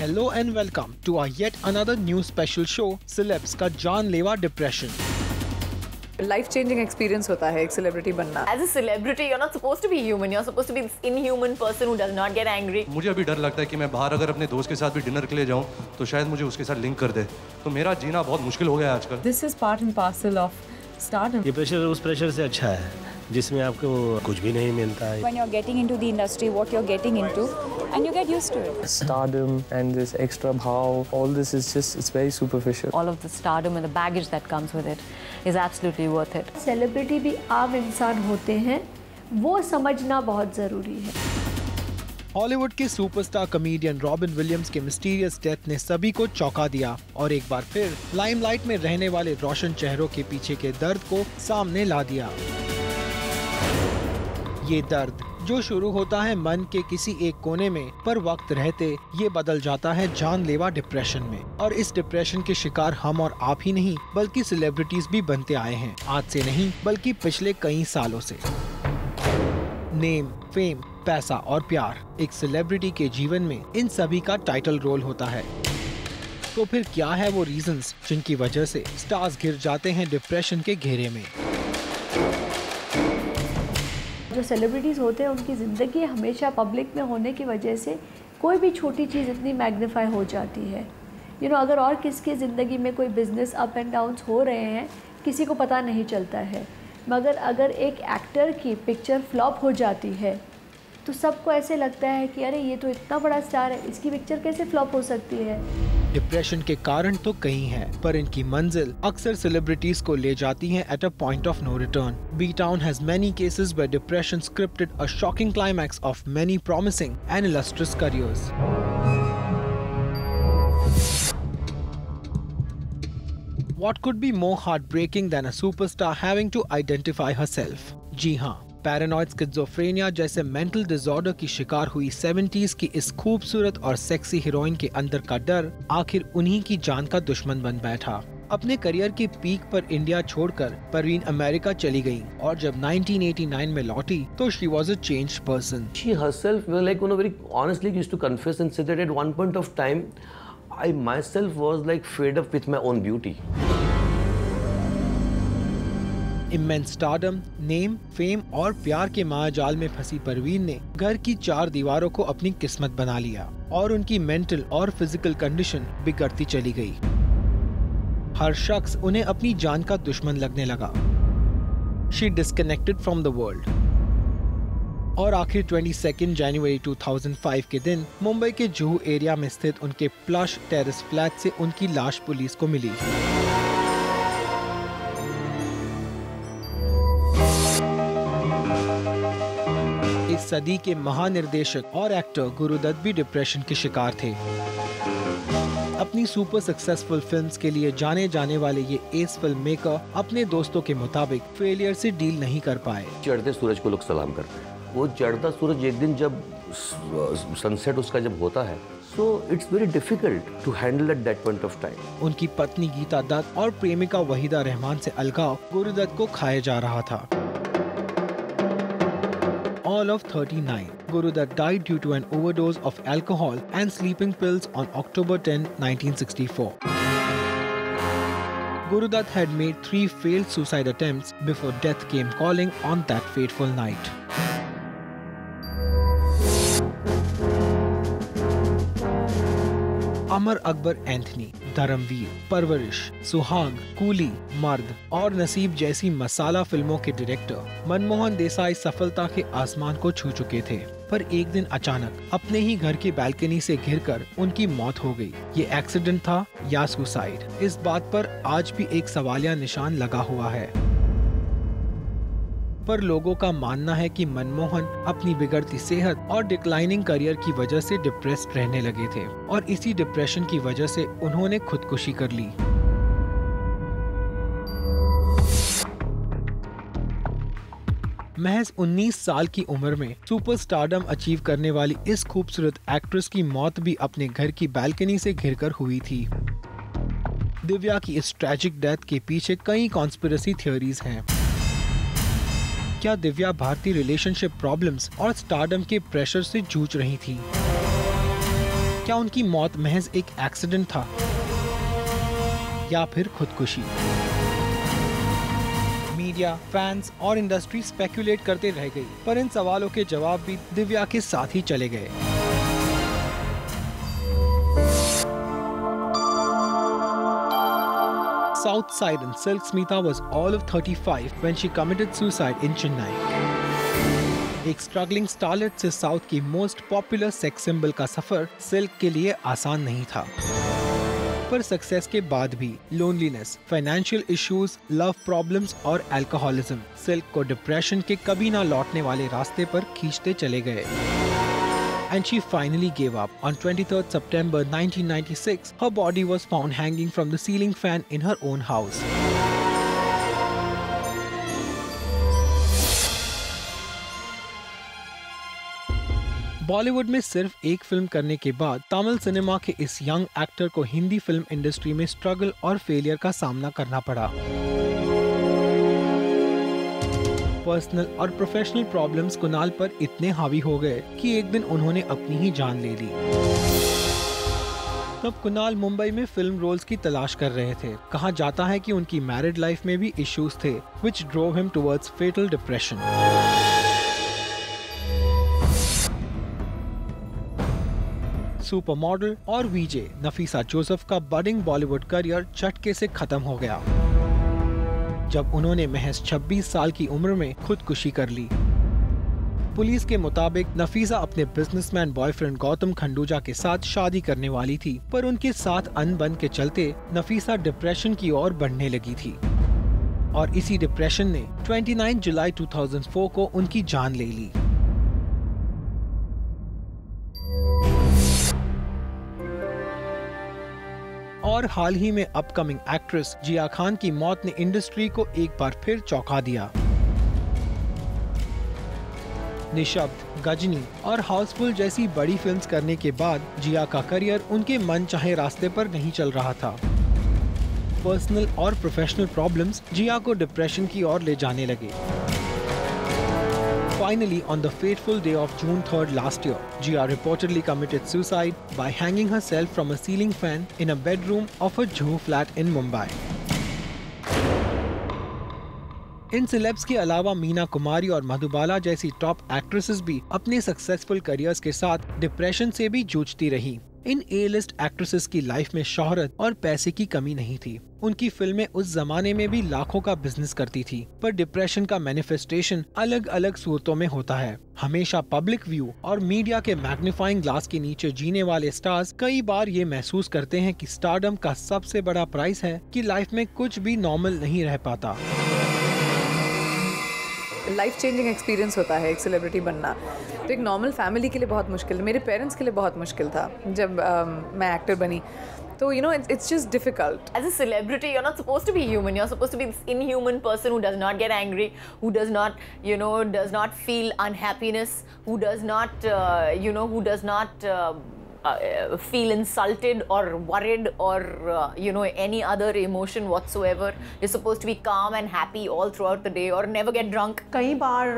Hello and welcome to our yet another new special show, Celebs का जानलेवा depression. Life changing experience होता है एक सेलिब्रिटी बनना। As a celebrity, you're not supposed to be human. You're supposed to be this inhuman person who does not get angry. मुझे अभी डर लगता है कि मैं बाहर अगर अपने दोस्त के साथ भी डिनर के लिए जाऊं तो शायद मुझे उसके साथ लिंक कर दे, तो मेरा जीना बहुत मुश्किल हो गया है आजकल। This is part and parcel of stardom. ये प्रेशर उस प्रेशर से अच्छा है जिसमें आपको कुछ भी नहीं मिलता है। When you're getting into the industry, what you're getting into, and you get used to it. Stardom and this extra bhav, all this is just, it's very superficial. All of the stardom and the baggage that comes with it is absolutely worth it. Celebrity भी आम इंसान होते हैं, वो समझना बहुत ज़रूरी है। हॉलीवुड के सुपरस्टार कॉमेडियन रॉबिन विलियम्स के मिस्टीरियस डेथ ने सभी को चौंका दिया और एक बार फिर लाइमलाइट में रहने वाले रोशन चेहरों के पीछे के दर्द को सामने ला दिया। ये दर्द जो शुरू होता है मन के किसी एक कोने में, पर वक्त रहते ये बदल जाता है जानलेवा डिप्रेशन में। और इस डिप्रेशन के शिकार हम और आप ही नहीं बल्कि सेलिब्रिटीज भी बनते आए हैं, आज से नहीं बल्कि पिछले कई सालों से। नेम, फेम, पैसा और प्यार, एक सेलिब्रिटी के जीवन में इन सभी का टाइटल रोल होता है। तो फिर क्या है वो रीजंस जिनकी वजह से स्टार्स घिर जाते हैं डिप्रेशन के घेरे में? जो सेलिब्रिटीज़ होते हैं उनकी ज़िंदगी हमेशा पब्लिक में होने की वजह से कोई भी छोटी चीज़ इतनी मैग्नीफाई हो जाती है। अगर और किसकी ज़िंदगी में कोई बिजनेस अप एंड डाउन्स हो रहे हैं किसी को पता नहीं चलता है, मगर अगर एक एक्टर की पिक्चर फ्लॉप हो जाती है तो सबको ऐसे लगता है कि अरे ये तो इतना बड़ा स्टार है, इसकी पिक्चर कैसे फ्लॉप हो सकती है। डिप्रेशन के कारण तो कई हैं, पर इनकी मंजिल अक्सर सेलिब्रिटीज को ले जाती है at a point of no return. B town has many cases where depression scripted a shocking climax of many promising and illustrious careers. What could be more heartbreaking than a superstar having to identify herself? जी हाँ, paranoid schizophrenia जैसे mental disorder की शिकार हुई 70s की इस खूबसूरत और sexy heroine के अंदर का डर आखिर उन्हीं की जान का दुश्मन बन बैठा। अपने करियर की पीक पर इंडिया छोड़कर परवीन अमेरिका चली गईं और जब 1989 में लौटी तो she was a changed person. She herself like very honestly used to confess and say that at one point of time I myself was like fed up with my own beauty. Immense stardom, name, fame और प्यार के मायाजाल में फंसी परवीन ने घर की 4 दीवारों को अपनी किस्मत बना लिया और उनकी मेंटल और फिजिकल कंडीशन बिगड़ती चली गई। हर शख्स उन्हें अपनी जान का दुश्मन लगने लगा। She disconnected from the world. और आखिर 22 जनवरी 2005 के दिन मुंबई के जुहू एरिया में स्थित उनके प्लश टेरेस फ्लैट से उनकी लाश पुलिस को मिली। इस सदी के महानिर्देशक और एक्टर गुरुदत्त भी डिप्रेशन के शिकार थे। अपनी सुपर सक्सेसफुल फिल्म्स के लिए जाने जाने वाले ये एस फिल्म मेकर अपने दोस्तों के मुताबिक फेलियर से डील नहीं कर पाए। चढ़ते सूरज को लोग सलाम करते हैं। वो चढ़ता सूरज एक दिन जब सनसेट उसका जब होता है, so it's very difficult to handle at that point of time. उनकी पत्नी गीता दत्त और प्रेमिका वहीदा रहमान से अलगाव गुरुदत्त को खाए जा रहा था। All of 39, Gurudutt died due to an overdose of alcohol and sleeping pills on October 10, 1964. Gurudutt had made 3 failed suicide attempts before death came calling on that fateful night. Amar Akbar Anthony, Dharamveer, Parvarish, Suhaag, coolie, मर्द और नसीब जैसी मसाला फिल्मों के डायरेक्टर मनमोहन देसाई सफलता के आसमान को छू चुके थे, पर एक दिन अचानक अपने ही घर की बालकनी से गिरकर उनकी मौत हो गई। ये एक्सीडेंट था या सुसाइड, इस बात पर आज भी एक सवालिया निशान लगा हुआ है। पर लोगों का मानना है कि मनमोहन अपनी बिगड़ती सेहत और डिक्लाइनिंग करियर की वजह से डिप्रेस्ड रहने लगे थे और इसी डिप्रेशन की वजह से उन्होंने खुदकुशी कर ली। महज 19 साल की उम्र में सुपरस्टारडम अचीव करने वाली इस खूबसूरत एक्ट्रेस की मौत भी अपने घर की बालकनी से घिरकर हुई थी। दिव्या की इस ट्रैजिक डेथ के पीछे कई कॉन्स्पिरेसी थ्योरीज हैं। क्या दिव्या भारतीय रिलेशनशिप प्रॉब्लम्स और स्टारडम के प्रेशर से जूझ रही थी? क्या उनकी मौत महज एक एक्सीडेंट था या फिर खुदकुशी? मीडिया, फैंस और इंडस्ट्री स्पेकुलेट करते रह गई, पर इन सवालों के जवाब भी दिव्या के साथ ही चले गए। South Side and Silk Smita was all of 35 when she committed suicide in Chennai. एक स्ट्रगलिंग स्टारलेट से साउथ की मोस्ट पॉपुलर सेक्स सिंबल का सफर सिल्क के लिए आसान नहीं था, पर सक्सेस के बाद भी loneliness, financial issues, love problems और अल्कोहलिज्म सिल्क को डिप्रेशन के कभी ना लौटने वाले रास्ते पर खींचते चले गए। And she finally gave up. On 23rd September 1996, her body was found hanging from the ceiling fan in her own house. Bollywood में सिर्फ एक फिल्म करने के बाद तमिल सिनेमा के इस यंग एक्टर को हिंदी फिल्म इंडस्ट्री में स्ट्रगल और फेलियर का सामना करना पड़ा। पर्सनल और प्रोफेशनल प्रॉब्लम्स कुणाल पर इतने हावी हो गए कि एक दिन उन्होंने अपनी ही जान ले ली। तब कुणाल मुंबई में फिल्म रोल्स की तलाश कर रहे थे। कहा जाता है कि उनकी मैरिड लाइफ में भी इश्यूज थे, which drove him towards fatal depression. Super model और वीजे नफीसा जोसेफ का बडिंग बॉलीवुड करियर झटके से खत्म हो गया जब उन्होंने महज 26 साल की उम्र में खुदकुशी कर ली। पुलिस के मुताबिक नफीसा अपने बिजनेसमैन बॉयफ्रेंड गौतम खंडूजा के साथ शादी करने वाली थी, पर उनके साथ अनबन के चलते नफीसा डिप्रेशन की ओर बढ़ने लगी थी और इसी डिप्रेशन ने 29 जुलाई 2004 को उनकी जान ले ली। और हाल ही में अपकमिंग एक्ट्रेस जिया खान की मौत ने इंडस्ट्री को एक बार फिर चौंका दिया। निशब्द, गजनी और हाउसफुल जैसी बड़ी फिल्म्स करने के बाद जिया का करियर उनके मन चाहे रास्ते पर नहीं चल रहा था। पर्सनल और प्रोफेशनल प्रॉब्लम्स जिया को डिप्रेशन की ओर ले जाने लगे। Finally, on the fateful day of June 3rd last year, Jia reportedly committed suicide by hanging herself from a ceiling fan in a bedroom of a Juhu flat in Mumbai. In celebs के अलावा मीना कुमारी और मधुबाला जैसी top actresses भी अपने successful careers के साथ depression से भी जूझती रही। इन ए-लिस्ट एक्ट्रेसेस की लाइफ में शोहरत और पैसे की कमी नहीं थी। उनकी फिल्में उस जमाने में भी लाखों का बिजनेस करती थी, पर डिप्रेशन का मैनिफेस्टेशन अलग अलग सूरतों में होता है। हमेशा पब्लिक व्यू और मीडिया के मैग्नीफाइंग ग्लास के नीचे जीने वाले स्टार्स कई बार ये महसूस करते हैं कि स्टारडम का सबसे बड़ा प्राइस है कि लाइफ में कुछ भी नॉर्मल नहीं रह पाता। लाइफ चेंजिंग एक्सपीरियंस होता है एक सेलिब्रिटी बनना। तो एक नॉर्मल फैमिली के लिए बहुत मुश्किल, मेरे पेरेंट्स के लिए बहुत मुश्किल था जब मैं एक्टर बनी। So, you know, it's just difficult. As a celebrity, you're not supposed to be human. You're supposed to be this inhuman person who does not get angry, who does not, does not feel unhappiness, who does not, feel insulted or worried or, any other emotion whatsoever. You're supposed to be calm and happy all throughout the day or never get drunk. कई बार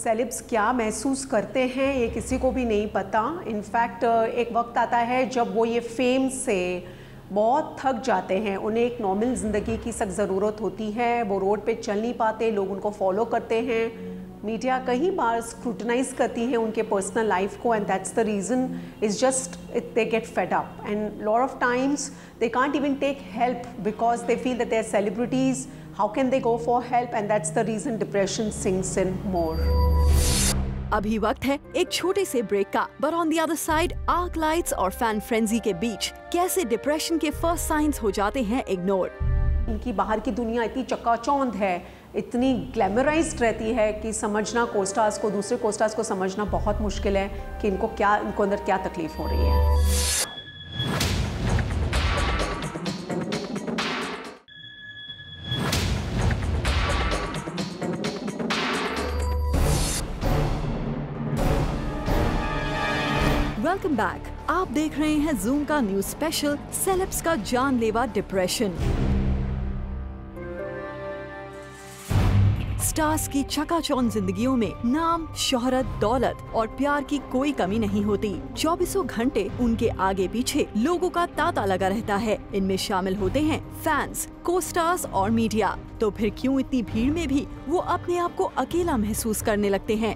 celebs क्या महसूस करते हैं ये किसी को भी नहीं पता। इनफैक्ट एक वक्त आता है जब वो ये फेम से बहुत थक जाते हैं, उन्हें एक नॉर्मल ज़िंदगी की सख्त ज़रूरत होती है। वो रोड पे चल नहीं पाते, लोग उनको फॉलो करते हैं, मीडिया कई बार स्क्रूटनाइज करती है उनके पर्सनल लाइफ को, and that's the reason is just they get fed up and lot of times they can't even take help because they feel that they are celebrities. How can they go for help, and that's the reason depression sinks in more. अभी वक्त है एक छोटे से break का, but on the other side arc lights और fan frenzy के बीच कैसे डिप्रेशन के फर्स्ट साइंस हो जाते हैं इग्नोर। इनकी बाहर की दुनिया इतनी चकाचौंध है, इतनी ग्लैमराइज्ड रहती है कि समझना कोस्टार्स को, दूसरे कोस्टार्स को समझना बहुत मुश्किल है कि इनको अंदर क्या तकलीफ हो रही है। Welcome back. आप देख रहे हैं जूम का न्यूज स्पेशल सेलेब्स का जानलेवा डिप्रेशन। स्टार्स की चकाचौंध जिंदगियों में नाम, शोहरत, दौलत और प्यार की कोई कमी नहीं होती। 24 घंटे उनके आगे पीछे लोगों का तांता लगा रहता है। इनमें शामिल होते हैं फैंस, को स्टार्स और मीडिया। तो फिर क्यों इतनी भीड़ में भी वो अपने आप को अकेला महसूस करने लगते हैं?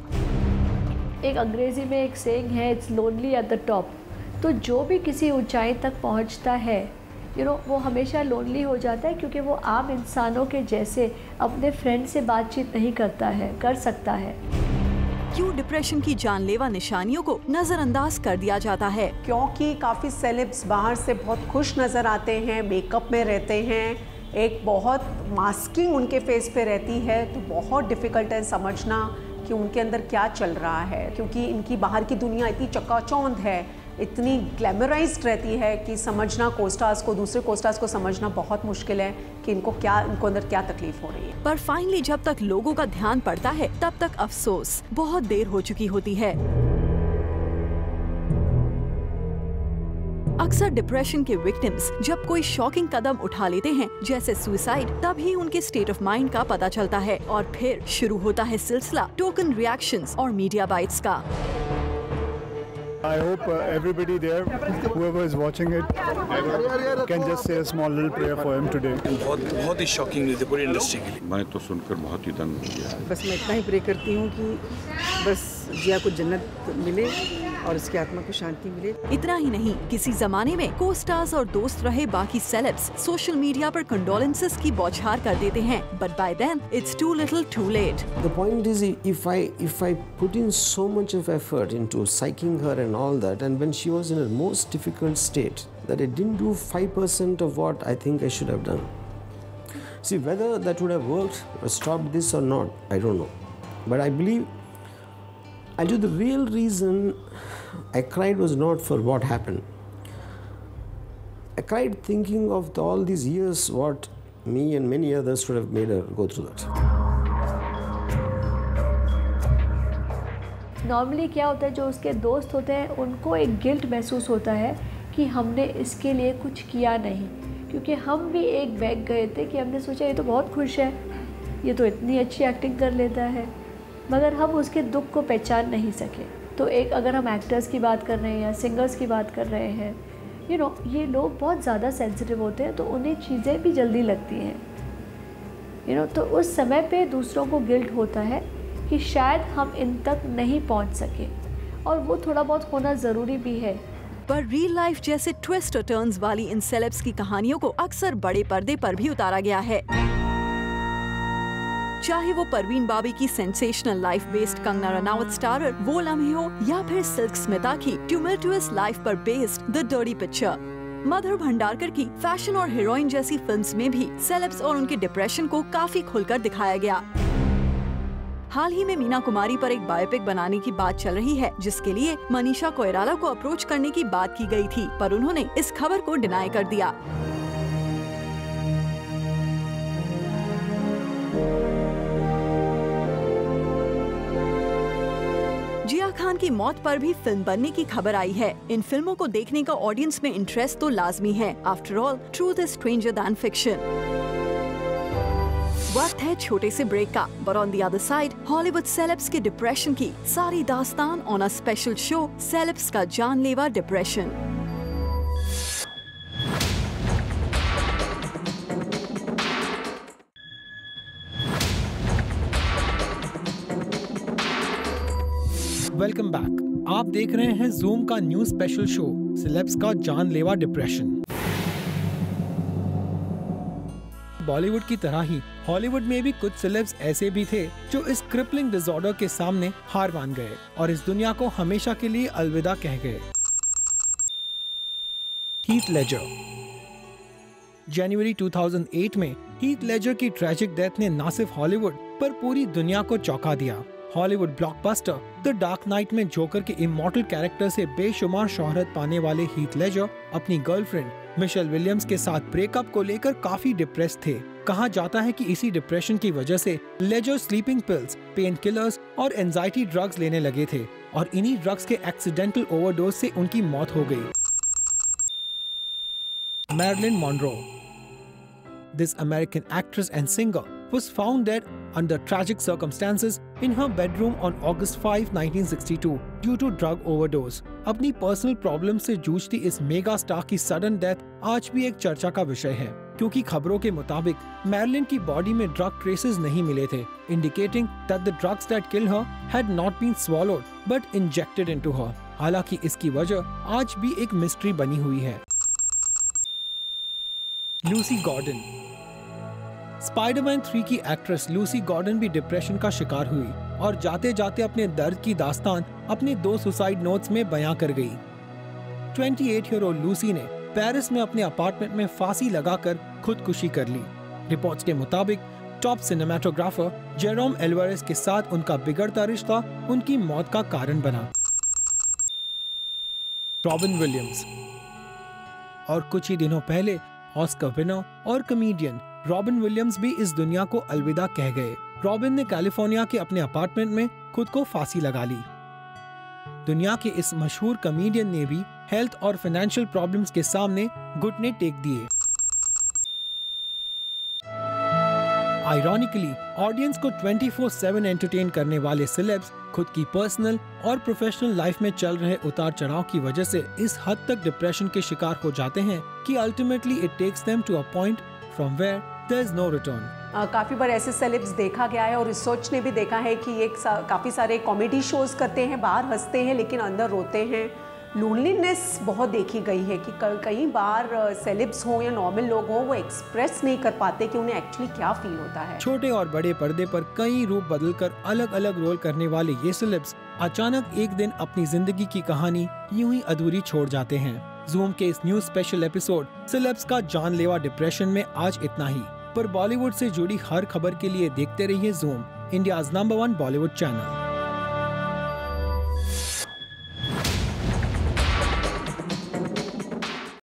एक अंग्रेजी में एक सेइंग है, it's lonely at the top. तो जो भी किसी ऊंचाई तक पहुंचता है, वो हमेशा लोनली हो जाता है, क्योंकि वो आम इंसानों के जैसे अपने फ्रेंड से बातचीत नहीं कर सकता है। क्यों डिप्रेशन की जानलेवा निशानियों को नजरअंदाज कर दिया जाता है? क्योंकि काफ़ी सेलेब्स बाहर से बहुत खुश नज़र आते हैं, मेकअप में रहते हैं, एक बहुत मास्किंग उनके फेस पे रहती है, तो बहुत डिफ़िकल्ट है समझना कि उनके अंदर क्या चल रहा है, क्योंकि इनकी बाहर की दुनिया इतनी चकाचौंध है, इतनी ग्लैमराइज्ड रहती है कि समझना दूसरे कोस्टार्स को समझना बहुत मुश्किल है कि इनको अंदर क्या तकलीफ हो रही है। पर फाइनली जब तक लोगों का ध्यान पड़ता है, तब तक अफसोस, बहुत देर हो चुकी होती है। अक्सर डिप्रेशन के विक्टिम्स जब कोई शॉकिंग कदम उठा लेते हैं, जैसे सुसाइड, तभी उनके स्टेट ऑफ माइंड का पता चलता है और फिर शुरू होता है सिलसिला टोकन रिएक्शंस और मीडिया बाइट्स का। I hope everybody there, whoever is watching it, can just say a small little prayer for him today. बहुत ही शॉकिंग न्यूज़ है पूरी इंडस्ट्री के लिए। मैं तो सुनकर बहुत ही दंग हो गया। बस मैं इतना ही प्रे करती हूँ कि बस जिया को जन्नत मिले और उसकी आत्मा को शांति मिले। इतना ही नहीं, किसी जमाने में को स्टार्स और दोस्त रहे बाकी सेलेब्स सोशल मीडिया पर कंडोलेंसेस की बौछार कर देते हैं, but by then it's too little too late. The point is, if I put in so much of effort into psyching her and all that, and when she was in her most difficult state, that I didn't do 5% of what I think I should have done. See, whether that would have worked or stopped this or not, I don't know. But I believe, the real reason I cried was not for what happened. I cried thinking of all these years what me and many others would have made her go through that. Normally क्या होता है, जो उसके दोस्त होते हैं उनको एक गिल्ट महसूस होता है कि हमने इसके लिए कुछ किया नहीं, क्योंकि हम भी एक बैग गए थे कि हमने सोचा ये तो बहुत खुश है, ये तो इतनी अच्छी एक्टिंग कर लेता है, मगर हम उसके दुख को पहचान नहीं सके। तो एक अगर हम एक्टर्स की बात कर रहे हैं या सिंगर्स की बात कर रहे हैं, ये लोग बहुत ज़्यादा सेंसिटिव होते हैं, तो उन्हें चीज़ें भी जल्दी लगती हैं, तो उस समय पे दूसरों को गिल्ट होता है कि शायद हम इन तक नहीं पहुंच सके, और वो थोड़ा बहुत होना ज़रूरी भी है। पर रियल लाइफ जैसे ट्विस्ट और टर्न्स वाली इन सेलेब्स की कहानियों को अक्सर बड़े पर्दे पर भी उतारा गया है। चाहे वो परवीन बाबी की sensational life based Kangana Ranaut starrer वो लम्हे हो, या फिर सिल्क स्मिता की ट्यूमल्टुअस लाइफ पर बेस्ड द डर्टी पिक्चर। मधुर भंडारकर की फैशन और हीरोइन जैसी फिल्म्स में भी सेलेब्स और उनके डिप्रेशन को काफी खुलकर दिखाया गया। हाल ही में मीना कुमारी पर एक बायोपिक बनाने की बात चल रही है, जिसके लिए मनीषा कोइराला को अप्रोच करने की बात की गई थी, पर उन्होंने इस खबर को डिनाई कर दिया। जिया खान की मौत पर भी फिल्म बनने की खबर आई है। इन फिल्मों को देखने का ऑडियंस में इंटरेस्ट तो लाजमी है। After all, truth is stranger than fiction. वक्त है छोटे से ब्रेक का, but on the other side Hollywood celebs के डिप्रेशन की सारी दास्तान on a special show, celebs का जानलेवा डिप्रेशन। Welcome back. आप देख रहे हैं जूम का न्यू स्पेशल शो, सेलेब्स का जानलेवा डिप्रेशन। बॉलीवुड की तरह ही हॉलीवुड में भी कुछ सेलेब्स ऐसे भी थे जो इस क्रिपलिंग डिसऑर्डर के सामने हार मान गए और इस दुनिया को हमेशा के लिए अलविदा कह गए। Heath Ledger. जनवरी 2008 में हीथ लेजर की ट्रैजिक डेथ ने न सिर्फ हॉलीवुड पर पूरी दुनिया को चौंका दिया। Hollywood blockbuster the dark night में जोकर के इमॉर्टल कैरेक्टर से बेशुमार शोहरत पाने वाले हीथ लेजर अपनी गर्लफ्रेंड मिशेल विलियम्स के साथ ब्रेकअप को लेकर काफी डिप्रेस थे। कहा जाता है कि इसी डिप्रेशन की वजह से लेजर स्लीपिंग पिल्स, पेन किलर्स और एंजाइटी ड्रग्स लेने लगे थे और इन्हीं ड्रग्स के एक्सीडेंटल ओवरडोज से उनकी मौत हो गई। Marilyn Monroe. This American actress and singer was found dead under tragic circumstances in her bedroom on August 5, 1962 due to drug overdose. अपनी पर्सनल प्रॉब्लम से जूझती इस मेगा स्टार की सडन डेथ आज भी एक चर्चा का विषय है, क्योंकि खबरों के मुताबिक मैरिलिन की बॉडी में ड्रग ट्रेसेस नहीं मिले थे, indicating that the drugs that killed her had not been swallowed but injected into her. हालांकि इसकी वजह आज भी एक मिस्ट्री बनी हुई है। Lucy Gordon. स्पाइडरमैन 3 की एक्ट्रेस लूसी गॉर्डन भी डिप्रेशन का शिकार हुई और जाते जाते अपने दर्द की दास्तान अपने 2 सुसाइड नोट्स में बयां कर गई। 28-year-old लूसी ने पेरिस में अपने अपार्टमेंट में फांसी लगाकर खुदकुशी कर ली। रिपोर्ट्स के मुताबिक टॉप सिनेमेटोग्राफर जेरोम एल्वारेज के साथ उनका बिगड़ता रिश्ता उनकी मौत का कारण बना। Robin Williams. और कुछ ही दिनों पहले ऑस्कर विनर और कॉमेडियन रॉबिन विलियम्स भी इस दुनिया को अलविदा कह गए। रॉबिन ने कैलिफोर्निया के अपने अपार्टमेंट में खुद को फांसी लगा ली। दुनिया के इस मशहूर कॉमेडियन ने भी हेल्थ और फाइनेंशियल प्रॉब्लम्स के सामने घुटने टेक दिए। आयरॉनिकली ऑडियंस को 24/7 एंटरटेन करने वाले सेलेब्स खुद की पर्सनल और प्रोफेशनल लाइफ में चल रहे उतार चढ़ाव की वजह से इस हद तक डिप्रेशन के शिकार हो जाते हैं कि ultimately it takes them to a point from where there is no return. काफ़ी बार ऐसे सेलेब्स देखा गया है और रिसर्च ने भी देखा है कि ये काफ़ी सारे कॉमेडी शोज करते हैं, बाहर हंसते हैं लेकिन अंदर रोते हैं। लोनलीनेस बहुत देखी गई है कि कई बार सेलेब्स हो या नॉर्मल लोग हो, वो एक्सप्रेस नहीं कर पाते कि उन्हें एक्चुअली क्या फील होता है। छोटे और बड़े पर्दे पर कई रूप बदलकर अलग अलग रोल करने वाले ये सेलेब्स अचानक एक दिन अपनी जिंदगी की कहानी यूं ही अधूरी छोड़ जाते हैं। जूम के इस न्यूज स्पेशल एपिसोड सेलेब्स का जानलेवा डिप्रेशन में आज इतना ही, पर बॉलीवुड से जुड़ी हर खबर के लिए देखते रहिए zoom, India's number 1 Bollywood channel.